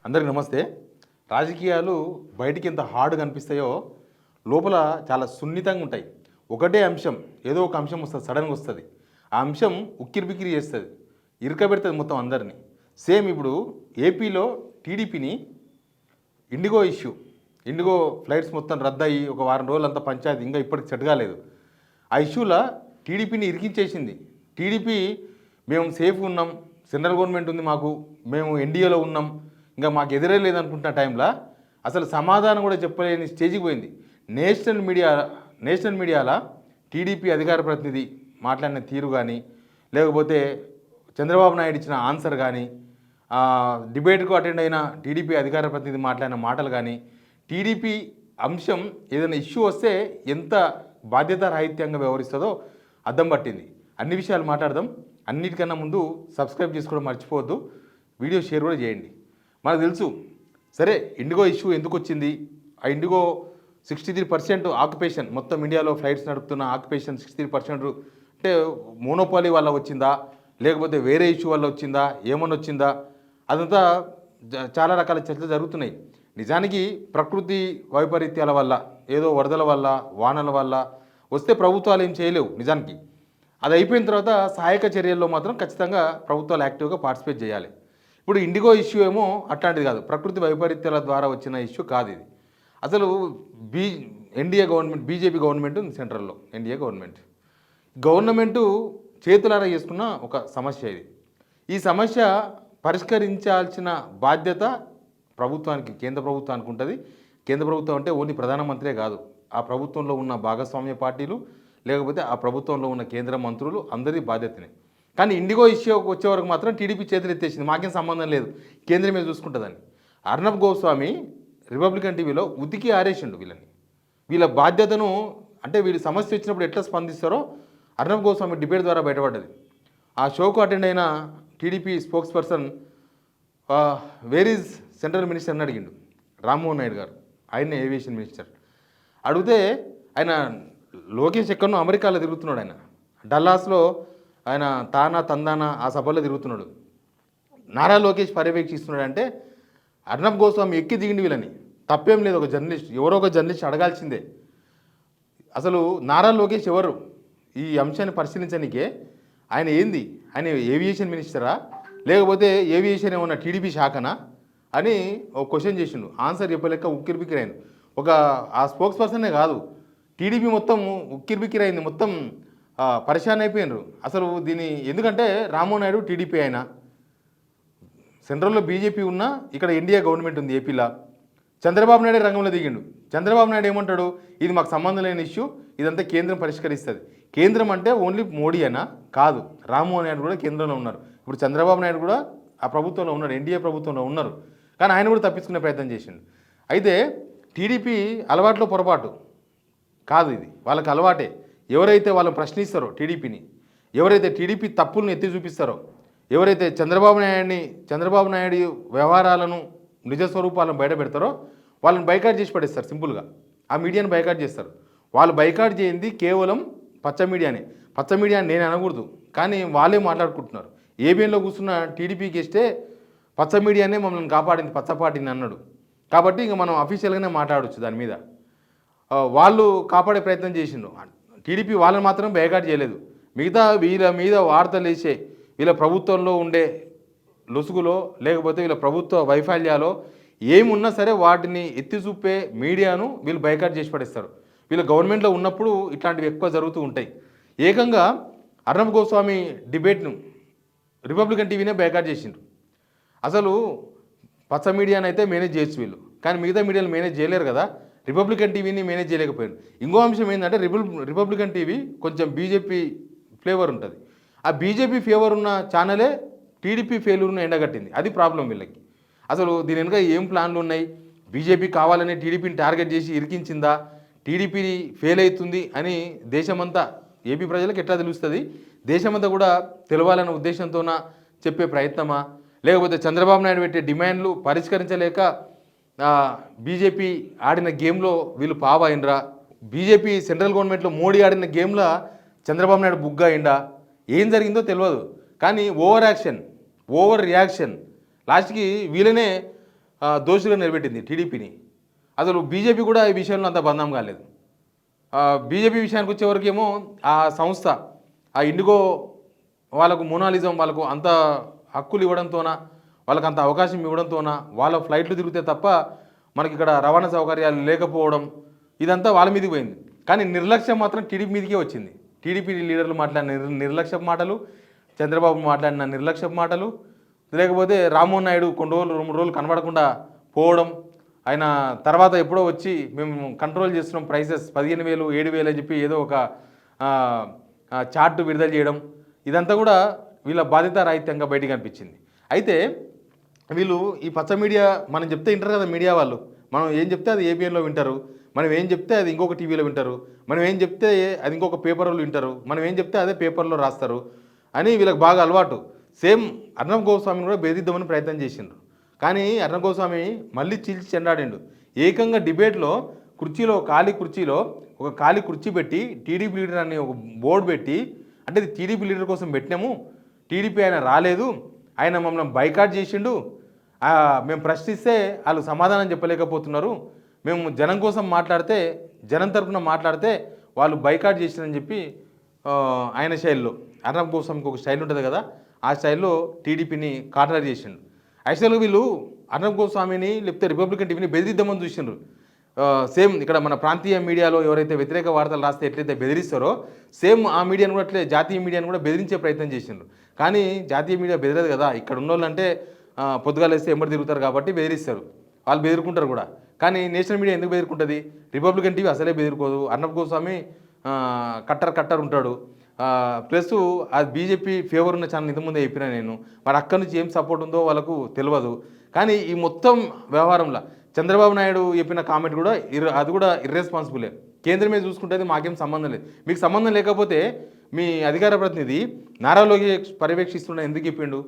అందరికీ నమస్తే. రాజకీయాలు బయటికి ఎంత హార్డ్‌గా అనిపిస్తాయో, లోపల చాలా సున్నితంగా ఉంటాయి. ఒకటే అంశం, ఏదో ఒక అంశం వస్తది, సడెన్‌గా వస్తది. ఆ అంశం ఉక్కిరిబిక్కిరి చేస్తది. ఇరకబెడతది మొత్తం అందరిని. సేమ్ ఇప్పుడు ఏపీలో టీడీపీని ఇండిగో ఇష్యూ, ఇండిగో ఫ్లైట్స్ మొత్తం రద్దయ్యి ఒక వారం రోజులంతా పంచాయతీ ఇంకా ఇప్పటికి సెట్ కాలేదు. ఆ ఇష్యూలో టీడీపీని ఇరికించేసింది. టీడీపీ మేము సేఫ్‌గా ఉన్నాం, సెంట్రల్ గవర్నమెంట్ ఉంది మాకు, మేము ఎన్డీఏలో ఉన్నాం, ఇంకా మాకు ఎదురే లేదనుకుంటున్న టైంలో అసలు సమాధానం కూడా చెప్పలేని స్టేజ్కి పోయింది. నేషనల్ మీడియాలో టీడీపీ అధికార ప్రతినిధి మాట్లాడిన తీరు కానీ, లేకపోతే చంద్రబాబు నాయుడు ఇచ్చిన ఆన్సర్ కానీ, డిబేట్కు అటెండ్ అయిన టీడీపీ అధికార ప్రతినిధి మాట్లాడిన మాటలు కానీ, టీడీపీ అంశం ఏదైనా ఇష్యూ వస్తే ఎంత బాధ్యతారాహిత్యంగా వ్యవహరిస్తుందో అద్దం పట్టింది. అన్ని విషయాలు మాట్లాడదాం. అన్నిటికన్నా ముందు సబ్స్క్రైబ్ చేసుకోవడం మర్చిపోవద్దు, వీడియో షేర్ కూడా చేయండి. మనకు తెలుసు, సరే ఇండిగో ఇష్యూ ఎందుకు వచ్చింది, ఆ ఇండిగో 63% ఆక్యుపేషన్, మొత్తం ఇండియాలో ఫ్లైట్స్ నడుపుతున్న ఆక్యుపేషన్ 63% అంటే మోనోపాలీ వల్ల వచ్చిందా, లేకపోతే వేరే ఇష్యూ వల్ల వచ్చిందా, ఏమన్నా వచ్చిందా, అదంతా చాలా రకాల చర్చలు జరుగుతున్నాయి. నిజానికి ప్రకృతి వైపరీత్యాల వల్ల, ఏదో వరదల వల్ల, వానల వల్ల వస్తే ప్రభుత్వాలు ఏం చేయలేవు. నిజానికి అది అయిపోయిన తర్వాత సహాయక చర్యల్లో మాత్రం ఖచ్చితంగా ప్రభుత్వాలు యాక్టివ్గా పార్టిసిపేట్ చేయాలి. ఇప్పుడు ఇండిగో ఇష్యూ ఏమో అట్లాంటిది కాదు, ప్రకృతి వైపరీత్యాల ద్వారా వచ్చిన ఇష్యూ కాదు ఇది. అసలు ఎన్డీఏ గవర్నమెంట్, బీజేపీ గవర్నమెంట్ ఉంది సెంట్రల్లో, ఎన్డీఏ గవర్నమెంటు చేతులారా చేసుకున్న ఒక సమస్య ఇది. ఈ సమస్య పరిష్కరించాల్సిన బాధ్యత ప్రభుత్వానికి, కేంద్ర ప్రభుత్వానికి ఉంటుంది. కేంద్ర ప్రభుత్వం అంటే ఓన్లీ ప్రధానమంత్రే కాదు, ఆ ప్రభుత్వంలో ఉన్న భాగస్వామ్య పార్టీలు, లేకపోతే ఆ ప్రభుత్వంలో ఉన్న కేంద్ర మంత్రులు, అందరి బాధ్యతనే. కానీ ఇండిగో ఇష్యూకి వచ్చే వరకు మాత్రం టీడీపీ చేతులు ఎత్తేసింది, మాకేం సంబంధం లేదు, కేంద్రమే చూసుకుంటుందని. అర్నబ్ గోస్వామి రిపబ్లికన్ టీవీలో ఉతికి ఆరేసిండు వీళ్ళ బాధ్యతను. అంటే వీళ్ళు సమస్య వచ్చినప్పుడు ఎట్లా స్పందిస్తారో అర్నబ్ గోస్వామి డిబేట్ ద్వారా బయటపడ్డది. ఆ షోకు అటెండ్ అయిన TDP spokes person where is central minister అని అడిగిండు, రామ్మోహన్ నాయుడు గారు, ఆయన్నే ఏవియేషన్ మినిస్టర్. అడిగితే ఆయన లోకేష్ ఎక్కడనో అమెరికాలో తిరుగుతున్నాడు, ఆయన డల్లాస్లో ఆయన తానా తందానా ఆ సభలో తిరుగుతున్నాడు. నారా లోకేష్ పర్యవేక్షిస్తున్నాడు. అంటే అర్నబ్ గోస్వామి ఎక్కి దిగిండి వీళ్ళని, తప్పేం లేదు. ఒక జర్నలిస్ట్, ఎవరో ఒక జర్నలిస్ట్ అడగాల్సిందే, అసలు నారా లోకేష్ ఎవరు ఈ అంశాన్ని పరిశీలించడానికే, ఆయన ఏంది, ఆయన ఏవియేషన్ మినిస్టరా, లేకపోతే ఏవియేషన్ ఏమన్నా టీడీపీ శాఖనా అని ఒక క్వశ్చన్ చేసిండు. ఆన్సర్ చెప్పలేక ఉక్కిరిబిక్కిరైంది. ఆ స్పోక్స్ పర్సనే కాదు, టీడీపీ మొత్తం ఉక్కిరిబిక్కిరైంది, మొత్తం పరిశాన్ అయిపోయినారు. అసలు దీని ఎందుకంటే రామ్మోహన్ నాయుడు టీడీపీ అయినా, సెంట్రల్లో బీజేపీ ఉన్నా, ఇక్కడ ఎన్డీఏ గవర్నమెంట్ ఉంది ఏపీలో. చంద్రబాబు నాయుడు రంగంలో దిగిండు. చంద్రబాబు నాయుడు ఏమంటాడు, ఇది మాకు సంబంధం లేని ఇష్యూ, ఇదంతా కేంద్రం పరిష్కరిస్తుంది. కేంద్రం అంటే ఓన్లీ మోడీ అయినా కాదు, రామ్మోహన్ నాయుడు కూడా కేంద్రంలో ఉన్నారు. ఇప్పుడు చంద్రబాబు నాయుడు కూడా ఆ ప్రభుత్వంలో ఉన్నారు, ఎన్డీఏ ప్రభుత్వంలో ఉన్నారు. కానీ ఆయన కూడా తప్పించుకునే ప్రయత్నం చేసిండు. అయితే టీడీపీ అలవాట్లో పొరపాటు కాదు ఇది, వాళ్ళకి అలవాటే. ఎవరైతే వాళ్ళని ప్రశ్నిస్తారో టీడీపీని, ఎవరైతే టీడీపీ తప్పులను ఎత్తి చూపిస్తారో, ఎవరైతే చంద్రబాబు నాయుడు వ్యవహారాలను, నిజ స్వరూపాలను బయట పెడతారో వాళ్ళని బైకాట్ చేసి పడేస్తారు సింపుల్గా. ఆ మీడియాని బైకాట్ చేస్తారు. వాళ్ళు బైకాట్ చేయింది కేవలం పచ్చ మీడియానే. పచ్చ మీడియా అని నేను అనకూడదు, కానీ వాళ్ళే మాట్లాడుకుంటున్నారు. ఏబిఎన్లో కూర్చున్న టీడీపీకి ఇస్తే పచ్చ మీడియానే మమ్మల్ని కాపాడింది, పచ్చ పార్టీని అన్నాడు. కాబట్టి ఇంక మనం అఫీషియల్గానే మాట్లాడవచ్చు దాని మీద. వాళ్ళు కాపాడే ప్రయత్నం చేసిండు. టీడీపీ వాళ్ళని మాత్రం బైకాట్ చేయలేదు. మిగతా వీళ్ళ మీద వార్తలు వేసే, వీళ్ళ ప్రభుత్వంలో ఉండే లొసుగులో, లేకపోతే వీళ్ళ ప్రభుత్వ వైఫల్యాలో ఏమున్నా సరే వాటిని ఎత్తి చూపే మీడియాను వీళ్ళు బైకాట్ చేసి పడేస్తారు. వీళ్ళు గవర్నమెంట్లో ఉన్నప్పుడు ఇట్లాంటివి ఎక్కువ జరుగుతూ ఉంటాయి. ఏకంగా అర్నబ్ గోస్వామి డిబేట్ను రిపబ్లికన్ టీవీనే బైకాట్ చేసిండ్రు. అసలు పచ్చ మీడియాని అయితే మేనేజ్ చేయొచ్చు వీళ్ళు, కానీ మిగతా మీడియాలు మేనేజ్ చేయలేరు కదా. రిపబ్లికన్ టీవీని మేనేజ్ చేయలేకపోయారు. ఇంకో అంశం ఏంటంటే రిపబ్లికన్ టీవీ కొంచెం బీజేపీ ఫ్లేవర్ ఉంటుంది. ఆ బీజేపీ ఫేవర్ ఉన్న ఛానలే టీడీపీ ఫెయిల్యూర్ను ఎండగట్టింది. అది ప్రాబ్లం వీళ్ళకి. అసలు దీని వెనుక ఏం ప్లాన్లు ఉన్నాయి, బీజేపీ కావాలని టీడీపీని టార్గెట్ చేసి ఇరికించిందా, టీడీపీ ఫెయిల్ అవుతుంది అని దేశమంతా, ఏపీ ప్రజలకు ఎట్లా తెలుస్తుంది, దేశమంతా కూడా తెలవాలన్న ఉద్దేశంతోన చెప్పే ప్రయత్నమా, లేకపోతే చంద్రబాబు నాయుడు పెట్టే డిమాండ్లు పరిష్కరించలేక బీజేపీ ఆడిన గేమ్లో వీళ్ళు పావైనరా, బీజేపీ సెంట్రల్ గవర్నమెంట్లో మోడీ ఆడిన గేమ్లో చంద్రబాబు నాయుడు బుగ్గా అయిందా, ఏం జరిగిందో తెలియదు. కానీ ఓవర్ రియాక్షన్ లాస్ట్కి వీళ్ళనే దోషులుగా నిలబెట్టింది టీడీపీని. అసలు బీజేపీ కూడా ఈ విషయంలో అంత బంధం కాలేదు. బీజేపీ విషయానికి వచ్చేవరకేమో ఆ సంస్థ ఆ ఇండిగో వాళ్ళకు మోనాలిజం వాళ్ళకు అంత హక్కులు ఇవ్వడంతోన వాళ్ళకి అంత అవకాశం ఇవ్వడంతోన వాళ్ళ ఫ్లైట్లు తిరిగితే తప్ప మనకి ఇక్కడ రవాణా సౌకర్యాలు లేకపోవడం ఇదంతా వాళ్ళ మీదకి పోయింది. కానీ నిర్లక్ష్యం మాత్రం టీడీపీ మీదకే వచ్చింది. టీడీపీ లీడర్లు మాట్లాడిన నిర్లక్ష్యపు మాటలు, చంద్రబాబు మాట్లాడిన నిర్లక్ష్యపు మాటలు, లేకపోతే రామ్మోహన్ నాయుడు కొన్ని రోజులు 2 రోజులు కనబడకుండా పోవడం, ఆయన తర్వాత ఎప్పుడో వచ్చి మేము కంట్రోల్ చేస్తున్నాం ప్రైసెస్ 15,000 7,000 అని చెప్పి ఏదో ఒక చార్ట్ విడుదల చేయడం, ఇదంతా కూడా వీళ్ళ బాధ్యతారాహిత్యంగా బయటికి అనిపించింది. అయితే వీళ్ళు ఈ పచ్చ మీడియా మనం చెప్తే వింటారు కదా, మీడియా వాళ్ళు మనం ఏం చెప్తే అది ఏబిఎన్లో వింటారు, మనం ఏం చెప్తే అది ఇంకొక టీవీలో వింటారు, మనం ఏం చెప్తే అది ఇంకొక పేపర్లో వింటారు, మనం ఏం చెప్తే అదే పేపర్లో రాస్తారు అని వీళ్ళకి బాగా అలవాటు. సేమ్ అర్నబ్ గోస్వామిని కూడా బెదిరిద్దామని ప్రయత్నం చేసిండ్రు. కానీ అర్నబ్ గోస్వామి మళ్ళీ చీల్చి చెండాడిండు. ఏకంగా డిబేట్లో ఖాళీ కుర్చీలో ఒక ఖాళీ కుర్చీ పెట్టి టీడీపీ లీడర్ అని ఒక బోర్డు పెట్టి, అంటే ఇది టీడీపీ లీడర్ కోసం పెట్టినాము, టీడీపీ ఆయన రాలేదు, ఆయన మమ్మల్ని బైకాట్ చేసిండు, మేము ప్రశ్నిస్తే వాళ్ళు సమాధానం చెప్పలేకపోతున్నారు, మేము జనం కోసం మాట్లాడితే జనం తరఫున మాట్లాడితే వాళ్ళు బైకాట్ చేసిందని చెప్పి ఆయన శైలిలో అర్నబ్ గోస్వామికి ఒక స్టైల్ ఉంటుంది కదా, ఆ స్టైల్లో టీడీపీని కాటలర్ చేసిండు. యాక్చువల్గా వీళ్ళు అర్నబ్ గోస్వామిని లేకపోతే రిపబ్లికన్ టీవీని బెదిరిద్దామని చూసిండ్రు. సేమ్ ఇక్కడ మన ప్రాంతీయ మీడియాలో ఎవరైతే వ్యతిరేక వార్తలు రాస్తే ఎట్లయితే బెదిరిస్తారో సేమ్ ఆ మీడియాను కూడా అట్లే జాతీయ మీడియాను కూడా బెదిరించే ప్రయత్నం చేసిండ్రు. కానీ జాతీయ మీడియా బెదిరదు కదా, ఇక్కడ ఉన్న వాళ్ళు అంటే పొద్దుగాలేస్తే ఎంబడి తిరుగుతారు కాబట్టి బెదిరిస్తారు, వాళ్ళు బెదిరుకుంటారు కూడా. కానీ నేషనల్ మీడియా ఎందుకు బెదిరుకుంటుంది? రిపబ్లికన్ టీవీ అసలే బెదిరుకోదు. అర్నబ్ గోస్వామి కట్టర్ ఉంటాడు. ప్లస్ అది బీజేపీ ఫేవర్ ఉన్న ఛానల్ ఇంతకుముందే చెప్పినా నేను, మరి అక్కడి నుంచి ఏం సపోర్ట్ ఉందో వాళ్ళకు తెలియదు. కానీ ఈ మొత్తం వ్యవహారంలో చంద్రబాబు నాయుడు చెప్పిన కామెంట్ కూడా అది కూడా ఇర్రెస్పాన్సిబులే. కేంద్రమే చూసుకుంటే మాకేం సంబంధం లేదు. మీకు సంబంధం లేకపోతే మీ అధికార ప్రతినిధి నారా లోకేష్ పర్యవేక్షిస్తున్నా ఎందుకు చెప్పిండు?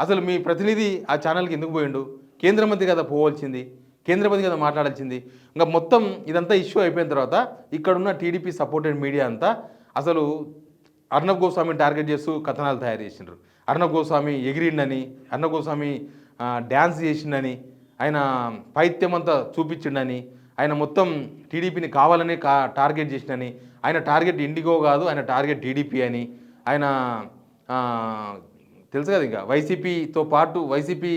అసలు మీ ప్రతినిధి ఆ ఛానల్కి ఎందుకు పోయిండు? కేంద్ర మంత్రి కదా పోవాల్సింది, కేంద్ర మంత్రి కదా మాట్లాడాల్సింది. ఇంకా మొత్తం ఇదంతా ఇష్యూ అయిపోయిన తర్వాత ఇక్కడున్న టీడీపీ సపోర్టెడ్ మీడియా అంతా అసలు అర్నబ్ గోస్వామిని టార్గెట్ చేస్తూ కథనాలు తయారు చేసిండ్రు. అర్నబ్ గోస్వామి ఎగిరిండని, అర్నబ్ గోస్వామి డ్యాన్స్ చేసిండని, ఆయన పైత్యం అంతా చూపించిండని, ఆయన మొత్తం టీడీపీని కావాలని టార్గెట్ చేసిండని, ఆయన టార్గెట్ ఇండిగో కాదు, ఆయన టార్గెట్ టీడీపీ అని, ఆయన తెలుసు కదా ఇంకా వైసీపీతో పాటు వైసీపీ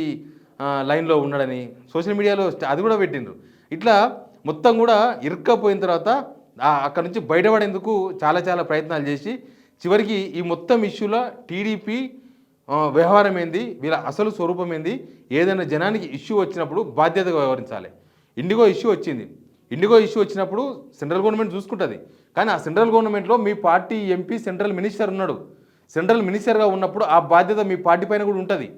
లైన్లో ఉన్నాడని సోషల్ మీడియాలో అది కూడా పెట్టిండ్రు. ఇట్లా మొత్తం కూడా ఇరుక్కపోయిన తర్వాత అక్కడ నుంచి బయటపడేందుకు చాలా ప్రయత్నాలు చేసి చివరికి ఈ మొత్తం ఇష్యూలో టీడీపీ వ్యవహారం ఏంది, వీళ్ళ అసలు స్వరూపం ఏంది, ఏదైనా జనానికి ఇష్యూ వచ్చినప్పుడు బాధ్యతగా వ్యవహరించాలి. ఇండిగో ఇష్యూ వచ్చింది, ఇండిగో ఇష్యూ వచ్చినప్పుడు సెంట్రల్ గవర్నమెంట్ చూసుకుంటుంది. కానీ ఆ సెంట్రల్ గవర్నమెంట్లో మీ పార్టీ ఎంపీ సెంట్రల్ మినిస్టర్ ఉన్నాడు. సెంట్రల్ మినిస్టర్గా ఉన్నప్పుడు ఆ బాధ్యత మీ పార్టీ పైన కూడా ఉంటుంది.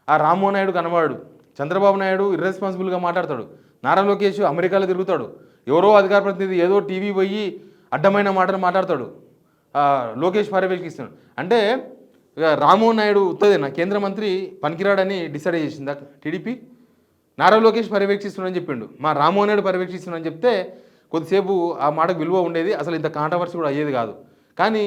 ఆ రామ్మోహన్ నాయుడు కనబడాడు, చంద్రబాబు నాయుడు ఇర్రెస్పాన్సిబుల్గా మాట్లాడతాడు, నారా లోకేష్ అమెరికాలో తిరుగుతాడు, ఎవరో అధికార ప్రతినిధి ఏదో టీవీ పోయి అడ్డమైన మాటలు మాట్లాడతాడు, లోకేష్ పర్యవేక్షిస్తున్నాడు. అంటే రామ్మోహన్ నాయుడు ఉత్తదేనా కేంద్ర మంత్రి పనికిరాడని డిసైడ్ చేసిందా టీడీపీ? నారా లోకేష్ పర్యవేక్షిస్తున్నాడని చెప్పిండు, మా రామ్మోహన్ నాయుడు పర్యవేక్షిస్తున్నాడని చెప్తే కొద్దిసేపు ఆ మాటకు విలువ ఉండేది, అసలు ఇంత కాంట్రవర్సీ కూడా అయ్యేది కాదు. కానీ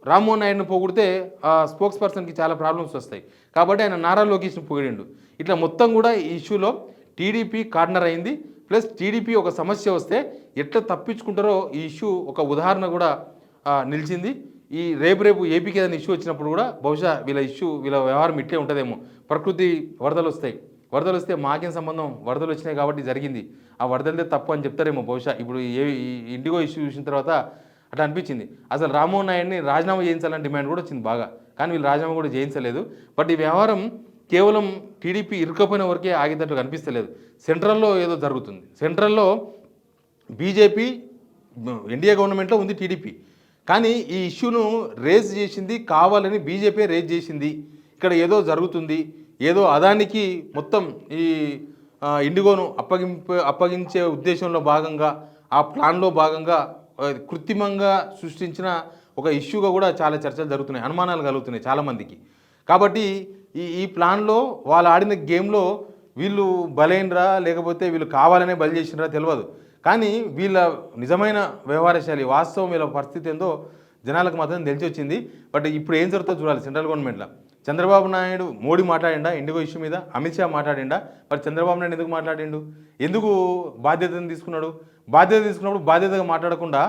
రామ్మోహన్ నాయుడుని పొగిడితే ఆ స్పోక్స్ పర్సన్కి చాలా ప్రాబ్లమ్స్ వస్తాయి కాబట్టి ఆయన నారా లోకేష్ని పొగిడిండు. ఇట్లా మొత్తం కూడా ఈ ఇష్యూలో టీడీపీ కార్నర్ అయింది. ప్లస్ టీడీపీ ఒక సమస్య వస్తే ఎట్లా తప్పించుకుంటారో ఈ ఇష్యూ ఒక ఉదాహరణ కూడా నిలిచింది. ఈ రేపు ఏపీకి ఏదైనా ఇష్యూ వచ్చినప్పుడు కూడా బహుశా వీళ్ళ వ్యవహారం ఇట్లే ఉంటుందేమో. ప్రకృతి వరదలు వస్తే మాకేం సంబంధం, వరదలు వచ్చినాయి కాబట్టి జరిగింది, ఆ వరదలదే తప్పు అని చెప్తారేమో బహుశా. ఇప్పుడు ఇండిగో ఇష్యూ చూసిన తర్వాత అట్లా అనిపించింది. అసలు రామ్మోహన్ నాయుడిని రాజీనామా చేయించాలని డిమాండ్ కూడా వచ్చింది బాగా, కానీ వీళ్ళు రాజీనామా కూడా చేయించలేదు. బట్ ఈ వ్యవహారం కేవలం టీడీపీ ఇరుక్కపోయిన వరకే ఆగేటట్టు కనిపిస్తలేదు. సెంట్రల్లో ఏదో జరుగుతుంది. సెంట్రల్లో బీజేపీ ఎన్డీఏ గవర్నమెంట్లో ఉంది టీడీపీ, కానీ ఈ ఇష్యూను రేజ్ చేసింది కావాలని బీజేపీ రేజ్ చేసింది. ఇక్కడ ఏదో జరుగుతుంది, ఏదో అదానికి మొత్తం ఈ ఇండిగోను అప్పగించే ఉద్దేశంలో భాగంగా ఆ ప్లాన్లో భాగంగా కృత్రిమంగా సృష్టించిన ఒక ఇష్యూగా కూడా చాలా చర్చలు జరుగుతున్నాయి, అనుమానాలు కలుగుతున్నాయి చాలామందికి. కాబట్టి ఈ ప్లాన్లో వాళ్ళు ఆడిన గేమ్లో వీళ్ళు బలైనరా లేకపోతే వీళ్ళు కావాలనే బలి చేసినరా తెలియదు. కానీ వీళ్ళ నిజమైన వ్యవహార శైలి వాస్తవం వీళ్ళ పరిస్థితి ఏందో జనాలకు మాత్రం తెలిసి వచ్చింది. బట్ ఇప్పుడు ఏం జరుగుతుందో చూడాలి. సెంట్రల్ గవర్నమెంట్లో చంద్రబాబు నాయుడు మోడీ మాట్లాడిండా ఇండిగో ఇష్యూ మీద, అమిత్ షా మాట్లాడిండా, మరి చంద్రబాబు నాయుడు ఎందుకు మాట్లాడిండు, ఎందుకు బాధ్యతను తీసుకున్నాడు, బాధ్యత తీసుకున్నప్పుడు బాధ్యతగా మాట్లాడకుండా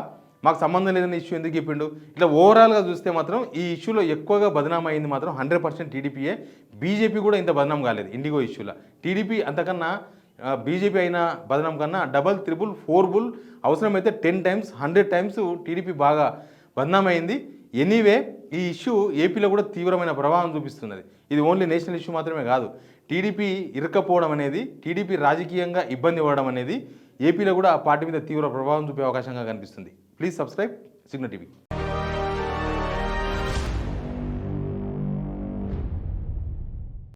మాకు సంబంధం లేదని ఇష్యూ ఎందుకు చెప్పిండు. ఇట్లా ఓవరాల్గా చూస్తే మాత్రం ఈ ఇష్యూలో ఎక్కువగా బదనాం అయింది మాత్రం 100% టీడీపీయే. బీజేపీ కూడా ఇంత బదనాం కాలేదు ఇండిగో ఇష్యూలో. టీడీపీ అంతకన్నా బీజేపీ అయిన బదనాం కన్నా డబల్, త్రిబుల్, 4 అవసరమైతే 10 times 100 times టీడీపీ బాగా బదనాం అయింది. ఎనీవే ఈ ఇష్యూ ఏపీలో కూడా తీవ్రమైన ప్రభావం చూపిస్తున్నది. ఇది ఓన్లీ నేషనల్ ఇష్యూ మాత్రమే కాదు. టీడీపీ ఇరుక్కపోవడం అనేది, టీడీపీ రాజకీయంగా ఇబ్బంది పడడం అనేది ఏపీలో కూడా ఆ పార్టీ మీద తీవ్ర ప్రభావం చూపే అవకాశంగా కనిపిస్తుంది. Please subscribe signal TV.